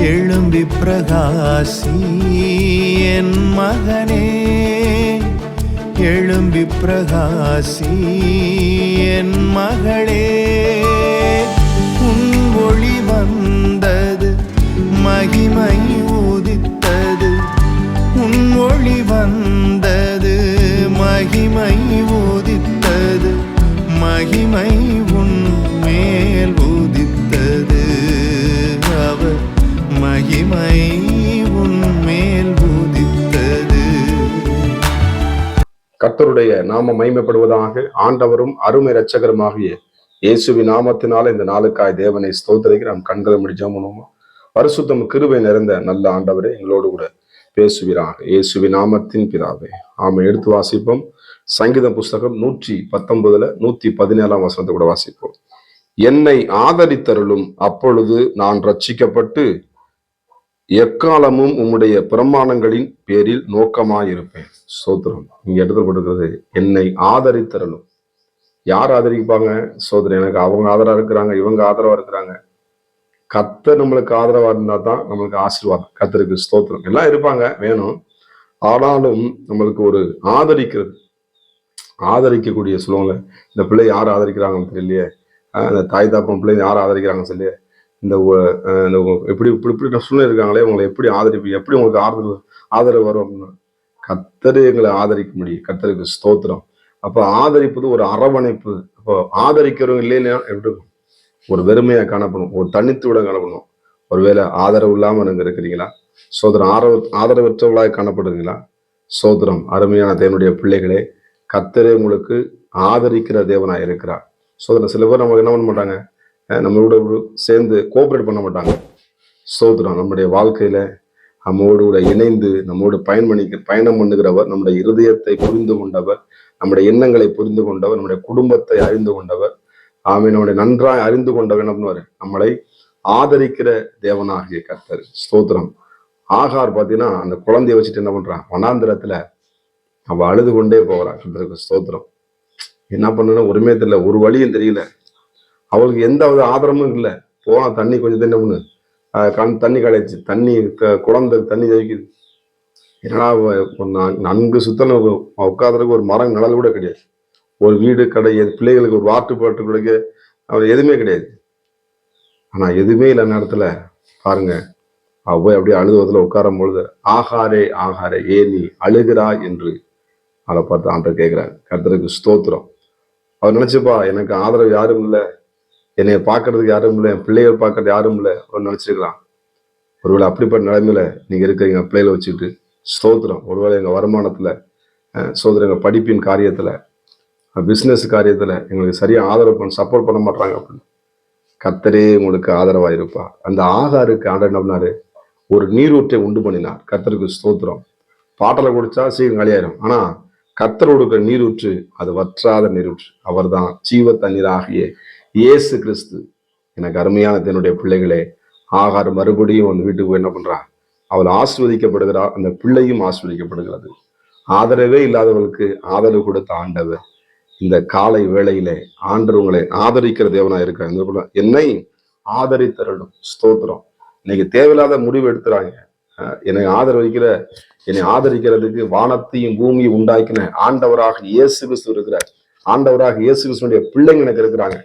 எழும்பி பிரகாசி என் மகனே, எழும்பி பிரகாசி என் மகளே. உன் ஒளி வந்தது, மகிமை உதித்தது. உன் ஒளி வந்தது, மகிமை உதித்தது. மகிமை உன் மேல் உதித்தது. அவர் மகிமை உன் மேல் உதித்தது. கர்த்தருடைய நாம மகிமைப்படுவதாக. ஆண்டவரும் அருமை இரட்சகருமாகிய இயேசுவின் நாமத்தினால இந்த நாளுக்காய் தேவனை ஸ்தோத்திரிக்க நாம் கண்களை மூடி ஜெபம் பண்ணுவோம். பரிசுத்தம் கிருபை நிறைந்த நல்ல ஆண்டவரே, எங்களோடு கூட பேசுவீராக. இயேசுவின் நாமத்தின் பிதாவே, ஆமை. எடுத்து வாசிப்போம். சங்கீதம் புஸ்தகம் 119 117 வசனத்தை கூட வாசிப்போம். என்னை ஆதரித்தருளும், அப்பொழுது நான் ரட்சிக்கப்பட்டு எக்காலமும் உம்முடைய பிரமாணங்களின் பேரில் நோக்கமாயிருப்பேன். சோத்திரம். இங்க எடுத்துக்கொண்டிருக்கிறது என்னை ஆதரித்தருளும். யார் ஆதரிப்பாங்க? சோதரன். எனக்கு அவங்க ஆதரவா இருக்கிறாங்க, இவங்க ஆதரவா இருக்கிறாங்க. கர்த்தர் நம்மளுக்கு ஆதரவா இருந்தா தான் நம்மளுக்கு ஆசீர்வாதம். கர்த்தருக்கு ஸ்தோத்திரம். எல்லாம் இருப்பாங்க, வேணும். ஆனாலும் நம்மளுக்கு ஒரு ஆதரிக்கக்கூடிய சொல்லுவாங்க. இந்த பிள்ளை யார் ஆதரிக்கிறாங்கன்னு தெரியலையே, அந்த தாய் தாப்பன் பிள்ளை யார் ஆதரிக்கிறாங்கன்னு சொல்லி, இந்த இப்படி இப்படி இப்படி சூழ்நிலை இருக்காங்களே, உங்களை எப்படி ஆதரிப்பீங்க, எப்படி உங்களுக்கு ஆதரவு வரும் அப்படின்னா, கர்த்தர் எங்களை ஆதரிக்க முடியும். கர்த்தருக்கு ஸ்தோத்திரம். அப்போ ஆதரிப்பது ஒரு அரவணைப்பு. அப்போ ஆதரிக்கிறவங்க இல்லைன்னா எப்படி இருக்கும்? ஒரு வெறுமையா காணப்படும், ஒரு தனித்து விட காணப்படும். ஒருவேளை ஆதரவு இல்லாம நீங்க இருக்கிறீங்களா? சோதரம். ஆதரவற்றவர்களாக காணப்படுறீங்களா? சோதரம். அருமையான தேவனுடைய பிள்ளைகளே, கர்த்தரே உங்களுக்கு ஆதரிக்கிற தேவனாய் இருக்கிறார். சோதரம். சில பேர் நமக்கு என்ன பண்ண மாட்டாங்க, நம்மளோட சேர்ந்து கோஆபரேட் பண்ண மாட்டாங்க. சோதரம். நம்முடைய வாழ்க்கையில நம்மோடு கூட இணைந்து நம்மோடு பயணம் பண்ணுகிறவர், நம்முடைய இருதயத்தை புரிந்து கொண்டவர், நம்முடைய எண்ணங்களை புரிந்து கொண்டவர், நம்முடைய குடும்பத்தை அறிந்து கொண்டவர். நம்முடைய நன்றாய் அறிந்து கொண்டவர் என்ன பண்ணுவாரு? நம்மளை ஆதரிக்கிற தேவனாகிய கர்த்தர். ஸ்தோத்திரம். ஆகார் பார்த்தீங்கன்னா அந்த குழந்தைய வச்சுட்டு என்ன பண்றான்? வனாந்திரத்துல அவ அழுது கொண்டே போகிறான். கர்த்தருக்கு ஸ்தோத்திரம். என்ன பண்ணணும் ஒருமே தெரியல, ஒரு வழியும் தெரியல. அவளுக்கு எந்த ஆதரமும் இல்லை. போனா தண்ணி கொஞ்சம் தண்ணி பண்ணு, தண்ணி கடைச்சு, குழந்தை தண்ணி ஜெயிக்குது. ஏன்னா நன்கு சுத்தன உட்காந்துருக்கு ஒரு மரம் நிழல் கூட கிடையாது. ஒரு வீடு, கடை, பிள்ளைகளுக்கு ஒரு வாட்டு பாட்டு கொடுக்க அவர் எதுவுமே கிடையாது. ஆனா எதுவுமே இல்லை நேரத்துல பாருங்க, அவ போய் அப்படியே அழுதுவதில் உட்காரும் பொழுது, ஆகாரே ஆகாரே ஏன் நீ அழுகிறா என்று அதை பார்த்து ஆண்டவர் கேட்கிறார். கர்த்தருக்கு ஸ்தோத்திரம். அவர் நினைச்சுப்பா, எனக்கு ஆதரவு யாரும் இல்லை, என்னை பார்க்கறதுக்கு யாரும் இல்லை, என் பிள்ளைகள் பார்க்கறது யாரும் இல்லை அவர் நினைச்சிருக்கலாம். ஒருவேளை அப்படிப்பட்ட நிலைமையில நீங்க இருக்கிறீங்க, பிள்ளைகளை வச்சுக்கிட்டு. ஸ்தோத்திரம். ஒருவேளை எங்க வருமானத்துல, சோதரம், எங்க படிப்பின் காரியத்துல, பிசினஸ் காரியத்துல எங்களுக்கு சரியா ஆதரவு சப்போர்ட் பண்ண மாட்டாங்க அப்படின்னு, கர்த்தரே உங்களுக்கு ஆதரவா இருப்பா. அந்த ஆகாருக்கு ஆண்டவர் என்ன பண்ணாரு? ஒரு நீரூற்றை உண்டு பண்ணினார். கர்த்தருக்கு ஸ்தோத்திரம். பாட்டலை குடிச்சா சீக்கிரம் காலியாயிரும். ஆனா கர்த்தர் கொடுக்கிற நீரூற்று அது வற்றாத நீரூற்று. அவர் தான் ஜீவ தண்ணீராகிய இயேசு கிறிஸ்து. எனக்கு அருமையான தன்னுடைய பிள்ளைகளே, ஆகார் மறுபடியும் அந்த வீட்டுக்கு போய் என்ன பண்றா? அவள் ஆசீர்வதிக்கப்படுகிறாள், அந்த பிள்ளையும் ஆசீர்வதிக்கப்படுகிறது. ஆதரவே இல்லாதவர்களுக்கு ஆதரவு கொடுத்த ஆண்டவர் இந்த காலை வேளையிலே ஆண்டவர் உங்களை ஆதரிக்கிற தேவனா இருக்க. என்னை ஆதரித்தரணும். ஸ்தோத்திரம். இன்னைக்கு தேவையில்லாத முடிவு எடுத்துறாங்க. என்னை ஆதரிக்கிறதுக்கு வானத்தையும் பூமியும் உண்டாக்கின ஆண்டவராக இயேசு கிறிஸ்து இருக்கிறார். ஆண்டவராக இயேசு கிறிஸ்துடைய பிள்ளைங்க எனக்கு இருக்கிறாங்க.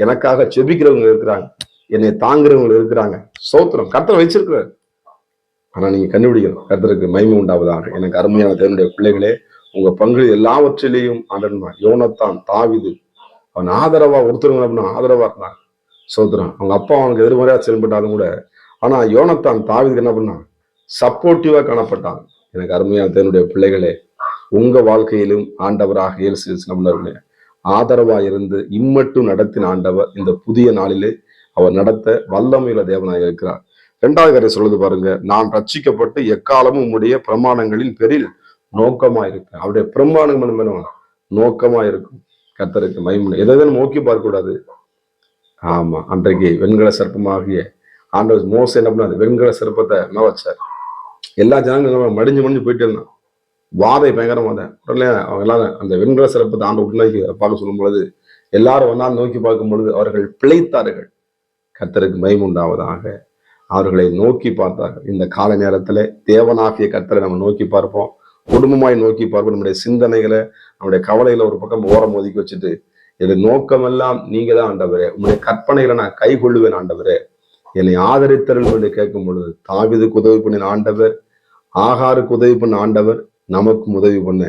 எனக்காக செபிக்கிறவங்க இருக்கிறாங்க, என்னை தாங்குறவங்க இருக்கிறாங்க. ஸ்தோத்திரம். கர்த்தர் வச்சிருக்கிறார். ஆனா நீங்க கண்டுபிடிக்கணும். கர்த்தருக்கு மகிமை உண்டாவதாக. எனக்கு அருமையான தேவனுடைய பிள்ளைகளே, உங்க பங்கு எல்லாவற்றிலேயும் ஆண்டவன். யோனத்தான், தாவீது, அவன் ஆதரவா ஒருத்தருங்க அப்படின்னா ஆதரவா இருந்தான். சோதரன். அவங்க அப்பா அவனுக்கு எதிர்மறையா செயல்பட்டாலும் கூட, ஆனா யோனத்தான் தாவீதுக்கு என்ன பண்ணான்? சப்போர்ட்டிவா காணப்பட்டான். எனக்கு அருமையான தேவனுடைய பிள்ளைகளே, உங்க வாழ்க்கையிலும் ஆண்டவராக இயேசு நம்மளே ஆதரவா இருந்து இம்மட்டும் நடத்தின ஆண்டவர் இந்த புதிய நாளிலே அவர் நடத்த வல்லமையுள்ள தேவனாக இருக்கிறார். 2வது காரியம் சொல்லுது பாருங்க, நான் ரட்சிக்கப்பட்டு எக்காலமும் உம்முடைய பிரமாணங்களின் பேரில் நோக்கமா இருப்பேன். அவருடைய பிரமாணம் நோக்கமா இருக்கும். கர்த்தருக்கு மகிமை. எதை நோக்கி பார்க்க கூடாது. ஆமா, அன்றைக்கு வெண்கல சர்ப்பமாகிய ஆண்டவர் மோசே என்ன பண்ணாது? வெண்கல சர்ப்பத்தை என்ன வச்சார்? எல்லா ஜனங்களும் மடிஞ்சு போயிட்டு இருந்தான். வாதை பயங்கரமாக உடனே அவங்க எல்லாம் அந்த வெண்கல சர்ப்பத்தை ஆண்டவர் உண்மைக்கு பார்க்க சொல்லும் பொழுது எல்லாரும் ஒன்னா நோக்கி பார்க்கும் பொழுது அவர்கள் பிழைத்தார்கள். கர்த்தருக்கு மகிமை உண்டாவதாக. அவர்களை நோக்கி பார்த்தார்கள். இந்த கால நேரத்துல தேவனாகிய கர்த்தரை நம்ம நோக்கி பார்ப்போம், குடும்பமாய் நோக்கி பார்ப்போம். நம்முடைய சிந்தனைகளை, நம்முடைய கவலைகளை ஒரு பக்கம் ஓரம் ஒதுக்கி வச்சுட்டு, என்னுடைய நோக்கமெல்லாம் நீங்க தான் ஆண்டவரே, உங்களுடைய கற்பனைகளை நான் கை கொள்ளுவேன் ஆண்டவரே, என்னை ஆதரித்தருள் என்று கேட்கும் பொழுது, தாவீதுக்கு உதவி பண்ணின ஆண்டவர், ஆகாருக்கு உதவி பண்ண ஆண்டவர், நமக்கும் உதவி பண்ண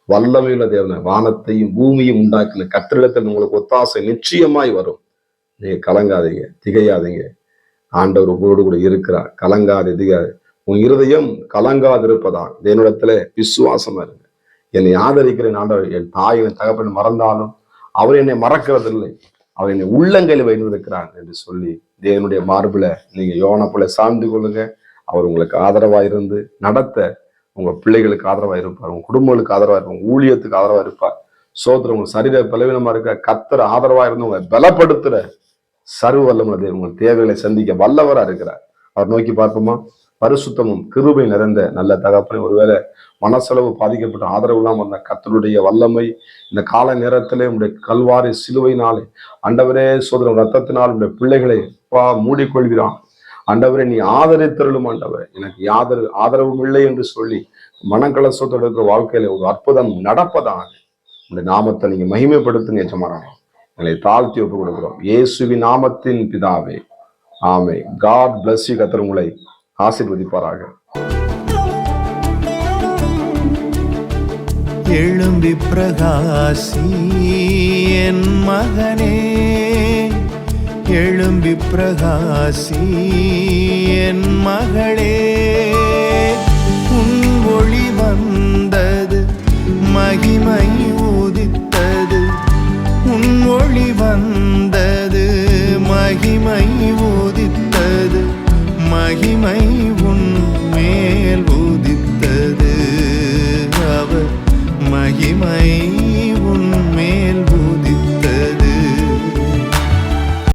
வல்லமையுள்ள தேவனை, வானத்தையும் பூமியும் உண்டாக்கின கர்த்தரிடத்தில் உங்களுக்கு ஒத்தாசை நிச்சயமாய் வரும். நீங்க கலங்காதீங்க, திகையாதீங்க. ஆண்டவர் உங்களோடு கூட இருக்கிறார். கலங்காது, திகையாது. உன் இருதயம் கலங்காதிருப்பதா தேவனிடத்துல விசுவாசமா இருங்க. என்னை ஆதரிக்கிறேன் ஆண்டவர், என் தாயின் தகப்பன் மறந்தாலும் அவர் என்னை மறக்கிறதில்லை, அவர் என்னை உள்ளங்கையில் வைத்திருக்கிறார் என்று சொல்லி தேவனுடைய மார்பில நீங்க யோவானை போல சார்ந்து கொள்ளுங்க. அவர் உங்களுக்கு ஆதரவா இருந்து நடத்த, உங்க பிள்ளைகளுக்கு ஆதரவா இருப்பார், உங்க குடும்பங்களுக்கு ஆதரவா இருப்பார், உங்க ஊழியத்துக்கு ஆதரவா இருப்பார். சோதரம் உங்க சரீர பலவீனமா இருக்க கர்த்தர் ஆதரவா இருந்து உங்களை பலப்படுத்துற சர்வ வல்லமுள்ள உங்கள் தேவைகளை சந்திக்க வல்லவரா இருக்கிறார். அவர் நோக்கி பார்ப்போமா? பரிசுத்தமும் கிருபை நிறைந்த நல்ல தகப்பனை, ஒருவேளை மனசளவு பாதிக்கப்பட்ட ஆதரவு இல்லாமல் வந்த கர்த்தருடைய வல்லமை இந்த கால நேரத்திலே உடைய கல்வாரி சிலுவையினாலே ஆண்டவரே சோதரம் ரத்தத்தினால் உடைய பிள்ளைகளை மூடிக்கொள்கிறான். ஆண்டவரை நீ ஆதரித்தருளும் ஆண்டவரை, எனக்கு ஆதரவும் இல்லை என்று சொல்லி மனக்கலசத்தோடு இருக்கிற வாழ்க்கையில ஒரு அற்புதம் நடப்பதாக உடைய நாமத்தை நீங்க மகிமைப்படுத்துங்க எஜமானே. எங்களை தாழ்த்தி ஒப்பு கொடுக்கிறோம் இயேசுவின் நாமத்தின் பிதாவே, ஆமே. God bless you. கர்த்தர் உங்களை ஆசீர்வதிப்பாராக. எழும்பி பிரகாசி என் மகனே, எழும்பி பிரகாசி என் மகளே, உன் ஒளி வந்தது, மகிமை உதித்தது, உன் ஒளி வந்தது, மகிமை உதித்தது, மகிமை